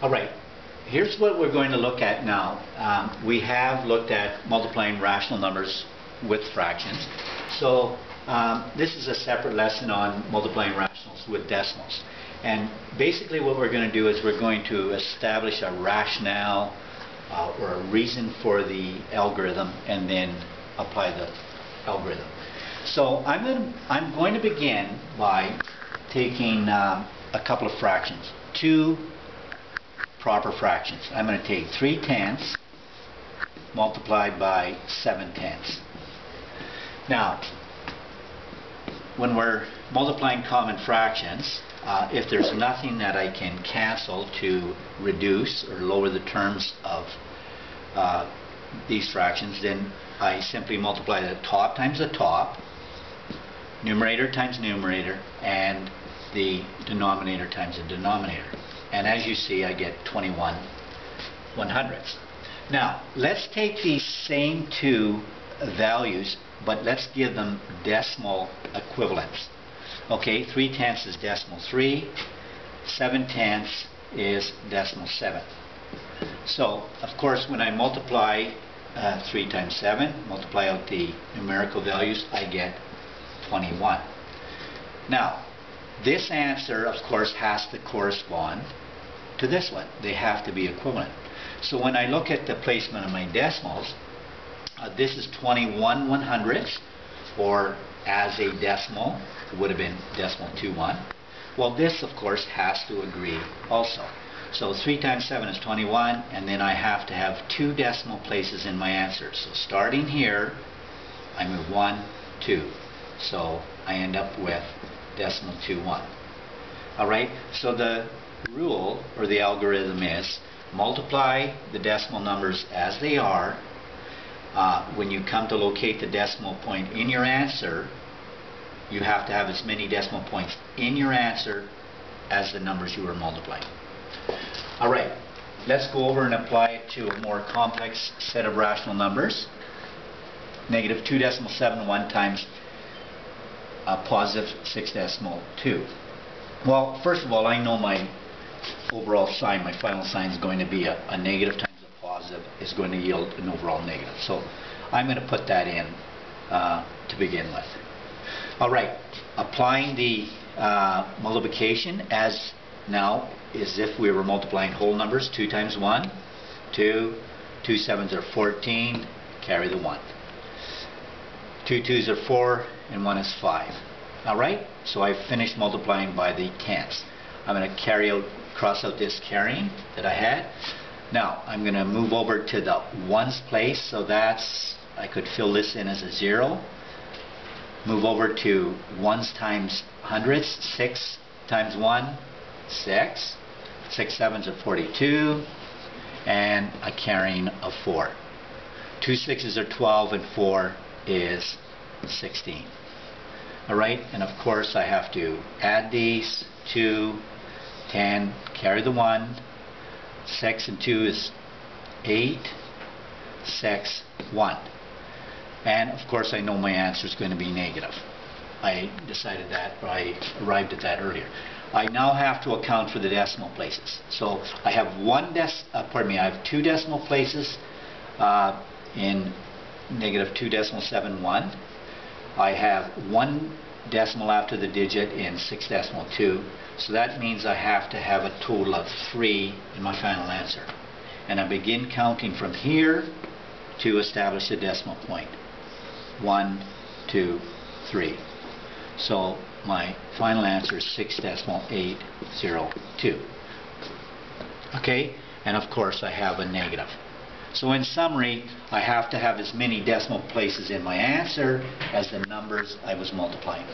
All right, here's what we're going to look at now. We have looked at multiplying rational numbers with fractions. So this is a separate lesson on multiplying rationals with decimals. And basically what we're going to do is we're going to establish a rationale or a reason for the algorithm and then apply the algorithm. So I'm going to begin by taking a couple of fractions, two proper fractions. I'm going to take 3/10 multiplied by 7/10. Now, when we're multiplying common fractions, if there's nothing that I can cancel to reduce or lower the terms of these fractions, then I simply multiply the top times the top, numerator times numerator, and the denominator times the denominator. And as you see, I get 21/100ths. Now, let's take these same two values, but let's give them decimal equivalents. Okay, 3/10 is decimal 3, 7/10 is decimal 7. So, of course, when I multiply 3 times 7, multiply out the numerical values, I get 21. Now, this answer, of course, has to correspond to this one. They have to be equivalent. So when I look at the placement of my decimals, this is 21/100ths, or as a decimal, it would have been decimal 21. Well, this, of course, has to agree also. So 3 times 7 is 21, and then I have to have two decimal places in my answer. So starting here, I move 1, 2. So I end up with decimal 21. Alright, so the rule or the algorithm is multiply the decimal numbers as they are. When you come to locate the decimal point in your answer, you have to have as many decimal points in your answer as the numbers you are multiplying. Alright, let's go over and apply it to a more complex set of rational numbers. Negative 2.71 times positive 6.2. Well, first of all, I know my overall sign, my final sign is going to be a negative times a positive is going to yield an overall negative. So I'm going to put that in to begin with. Alright, applying the multiplication as now is if we were multiplying whole numbers. 2 times 1, 2, 2 sevens are 14, carry the 1. 2 twos are 4, and 1 is 5. Alright, so I've finished multiplying by the tenths. I'm going to cross out this carrying that I had. Now I'm going to move over to the ones place, so that's, I could fill this in as a 0. Move over to ones times hundredths. 6 times 1, 6. 6 sevens are 42, and a carrying of 4. 2 sixes are 12, and 4 is 16. Alright, and of course I have to add these. 2, 10, carry the 1. 6 and 2 is 8, 6, 1. And of course I know my answer is going to be negative. I decided that, or I arrived at that earlier. I now have to account for the decimal places. So I have I have two decimal places in negative 2.71. I have one decimal after the digit in 6.2. So that means I have to have a total of 3 in my final answer. And I begin counting from here to establish the decimal point. 1, 2, 3. So my final answer is 6.802. Okay, and of course I have a negative. So in summary, I have to have as many decimal places in my answer as the numbers I was multiplying.